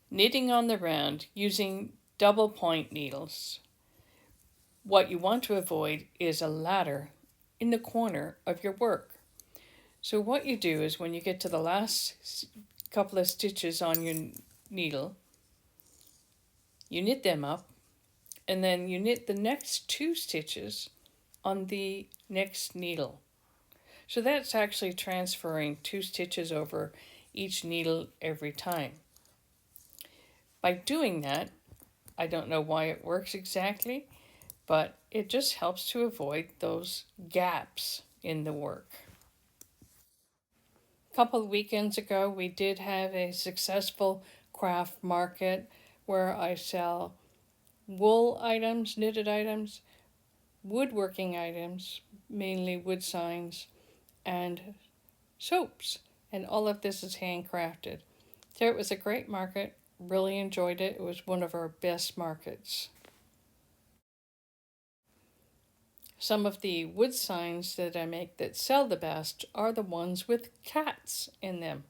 Knitting on the round using double point needles. What you want to avoid is a ladder in the corner of your work. So what you do is when you get to the last couple of stitches on your needle, you knit them up, and then you knit the next two stitches on the next needle. So that's actually transferring two stitches over each needle every time. By doing that, I don't know why it works exactly, but it just helps to avoid those gaps in the work. A couple of weekends ago, we did have a successful craft market where I sell wool items, knitted items, woodworking items, mainly wood signs, and soaps. And all of this is handcrafted. So it was a great market, really enjoyed it. It was one of our best markets. Some of the wood signs that I make that sell the best are the ones with cats in them.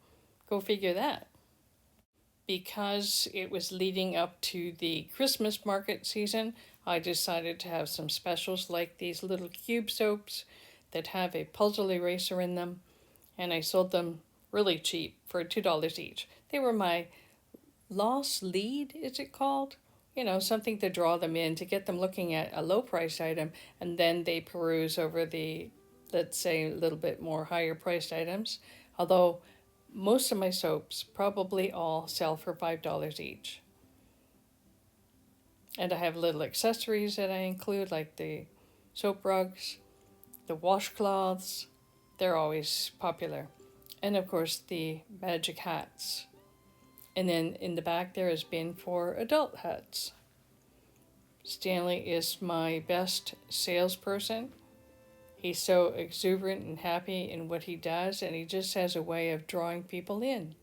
Go figure that. Because it was leading up to the Christmas market season, I decided to have some specials like these little cube soaps that have a puzzle eraser in them, and I sold them really cheap for $2 each. They were my lost lead, is it called? You know, something to draw them in, to get them looking at a low price item, and then they peruse over the, let's say, a little bit more higher priced items. Although most of my soaps, probably all, sell for $5 each. And I have little accessories that I include, like the soap rugs, the washcloths, they're always popular. And of course, the magic hats. And then in the back there is bin for adult hats. Stanley is my best salesperson. He's so exuberant and happy in what he does, and he just has a way of drawing people in.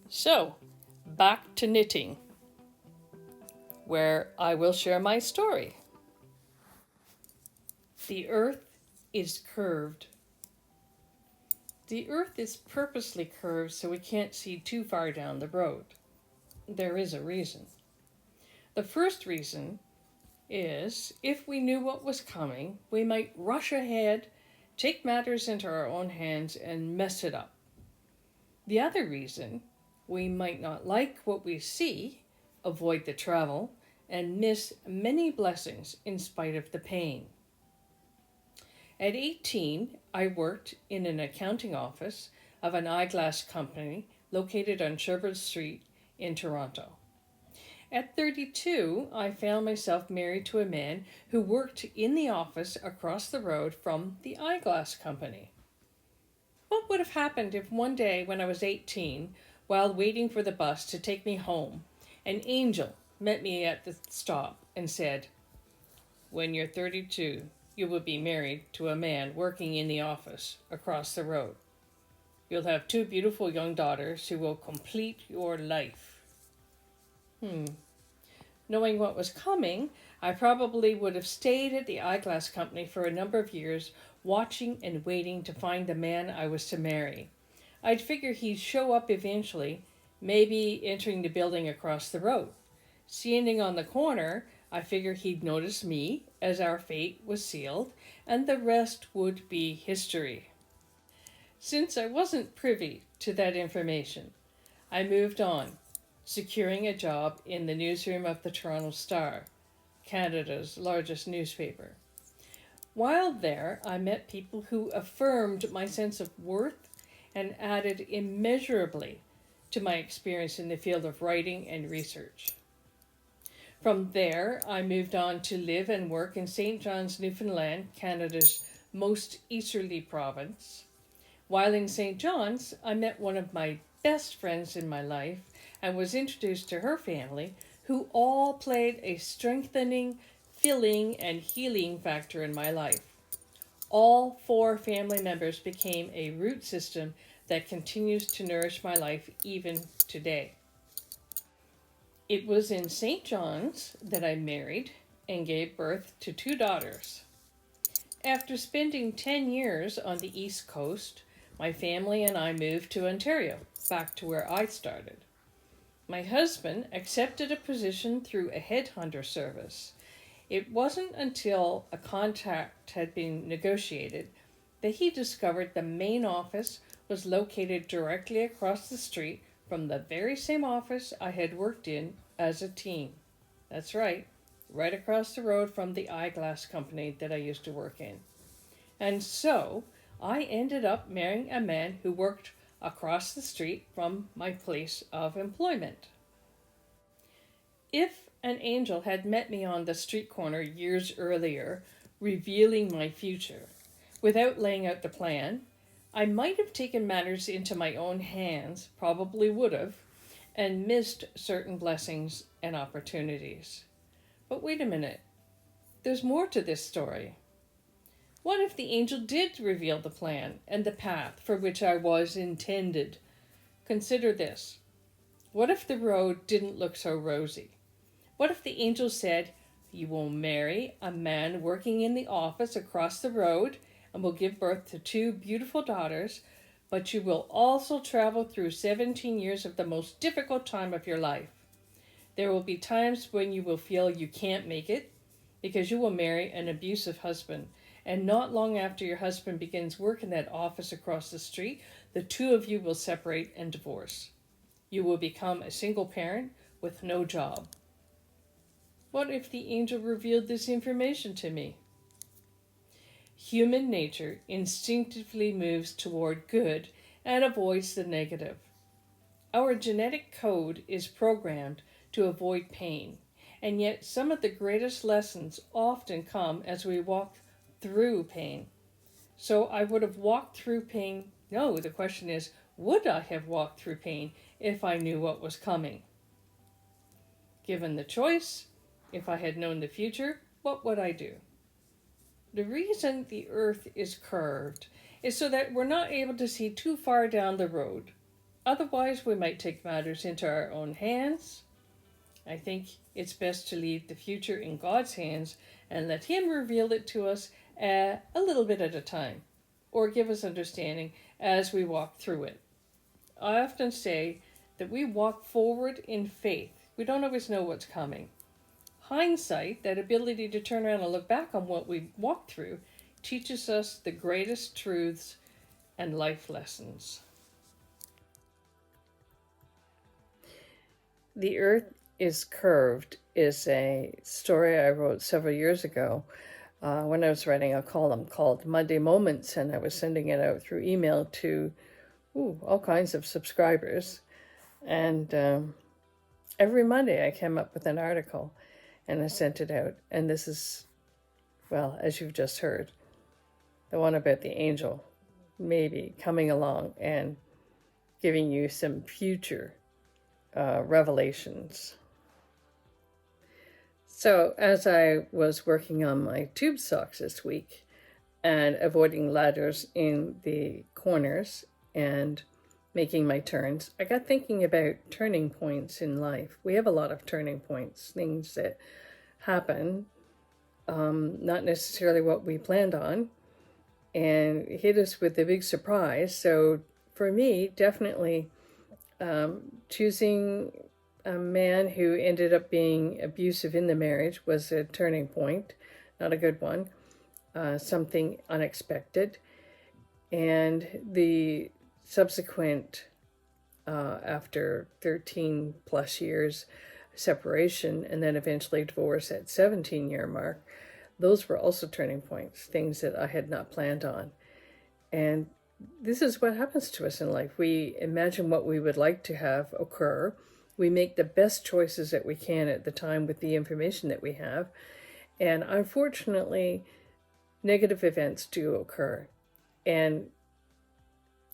So, back to knitting, where I will share my story. The earth is curved. The earth is purposely curved so we can't see too far down the road. There is a reason. The first reason is if we knew what was coming, we might rush ahead, take matters into our own hands, and mess it up. The other reason, we might not like what we see, avoid the travel, and miss many blessings in spite of the pain. At 18, I worked in an accounting office of an eyeglass company located on Shepherd Street in Toronto. At 32, I found myself married to a man who worked in the office across the road from the eyeglass company. What would have happened if one day when I was 18, while waiting for the bus to take me home, an angel met me at the stop and said, "When you're 32, you will be married to a man working in the office across the road. You'll have two beautiful young daughters who will complete your life." Knowing what was coming, I probably would have stayed at the eyeglass company for a number of years, watching and waiting to find the man I was to marry. I'd figure he'd show up eventually, maybe entering the building across the road. Standing on the corner, I figured he'd notice me as our fate was sealed, and the rest would be history. Since I wasn't privy to that information, I moved on, securing a job in the newsroom of the Toronto Star, Canada's largest newspaper. While there, I met people who affirmed my sense of worth and added immeasurably to my experience in the field of writing and research. From there, I moved on to live and work in St. John's, Newfoundland, Canada's most easterly province. While in St. John's, I met one of my best friends in my life and was introduced to her family, who all played a strengthening, filling, and healing factor in my life. All 4 family members became a root system that continues to nourish my life even today. It was in St. John's that I married and gave birth to 2 daughters. After spending 10 years on the East Coast, my family and I moved to Ontario, back to where I started. My husband accepted a position through a headhunter service. It wasn't until a contract had been negotiated that he discovered the main office was located directly across the street from the very same office I had worked in as a teen. That's right across the road from the eyeglass company that I used to work in. And so I ended up marrying a man who worked across the street from my place of employment. If an angel had met me on the street corner years earlier, revealing my future, without laying out the plan, I might have taken matters into my own hands, probably would have, and missed certain blessings and opportunities. But wait a minute, there's more to this story. What if the angel did reveal the plan and the path for which I was intended? Consider this. What if the road didn't look so rosy? What if the angel said, "You will marry a man working in the office across the road and will give birth to 2 beautiful daughters, but you will also travel through 17 years of the most difficult time of your life. There will be times when you will feel you can't make it because you will marry an abusive husband, and not long after your husband begins work in that office across the street, the 2 of you will separate and divorce. You will become a single parent with no job." What if the angel revealed this information to me? Human nature instinctively moves toward good and avoids the negative. Our genetic code is programmed to avoid pain, and yet some of the greatest lessons often come as we walk through pain. So I would have walked through pain. No, the question is, would I have walked through pain if I knew what was coming? Given the choice, if I had known the future, what would I do? The reason the earth is curved is so that we're not able to see too far down the road. Otherwise, we might take matters into our own hands. I think it's best to leave the future in God's hands and let Him reveal it to us a little bit at a time, or give us understanding as we walk through it. I often say that we walk forward in faith. We don't always know what's coming. Hindsight, that ability to turn around and look back on what we walked through, teaches us the greatest truths and life lessons. The Earth is Curved is a story I wrote several years ago when I was writing a column called Monday Moments, and I was sending it out through email to all kinds of subscribers. And every Monday I came up with an article and I sent it out. And this is, well, as you've just heard, the one about the angel maybe coming along and giving you some future revelations. So as I was working on my tube socks this week and avoiding ladders in the corners and making my turns, I got thinking about turning points in life. We have a lot of turning points, things that happen, not necessarily what we planned on, and hit us with a big surprise. So for me, definitely choosing a man who ended up being abusive in the marriage was a turning point, not a good one, something unexpected. And the subsequent, after 13 plus years separation and then eventually divorce at 17-year mark, those were also turning points, things that I had not planned on. And this is what happens to us in life. We imagine what we would like to have occur. We make the best choices that we can at the time with the information that we have. And unfortunately, negative events do occur. And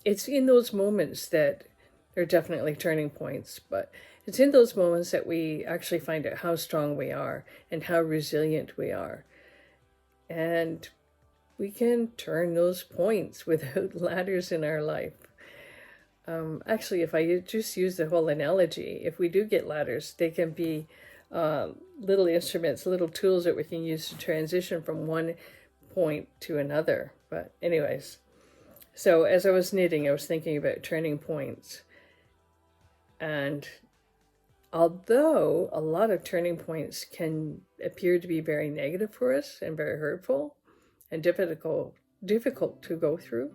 it's in those moments that they're definitely turning points, but it's in those moments that we actually find out how strong we are and how resilient we are. And we can turn those points without ladders in our life. Actually, if I just use the whole analogy, if we do get ladders, they can be little instruments, little tools that we can use to transition from one point to another. But anyways, so as I was knitting, I was thinking about turning points. And although a lot of turning points can appear to be very negative for us and very hurtful and difficult to go through,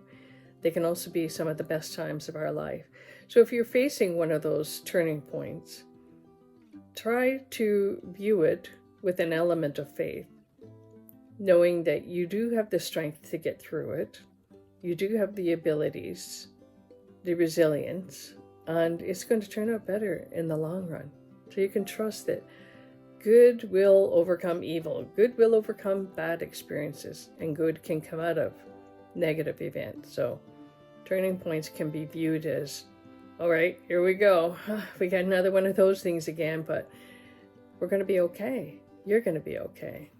they can also be some of the best times of our life. So if you're facing one of those turning points, try to view it with an element of faith, knowing that you do have the strength to get through it. You do have the abilities, the resilience, and it's going to turn out better in the long run. So you can trust that good will overcome evil. Good will overcome bad experiences, and good can come out of negative events. So turning points can be viewed as, all right, here we go. We got another one of those things again, but we're going to be okay. You're going to be okay.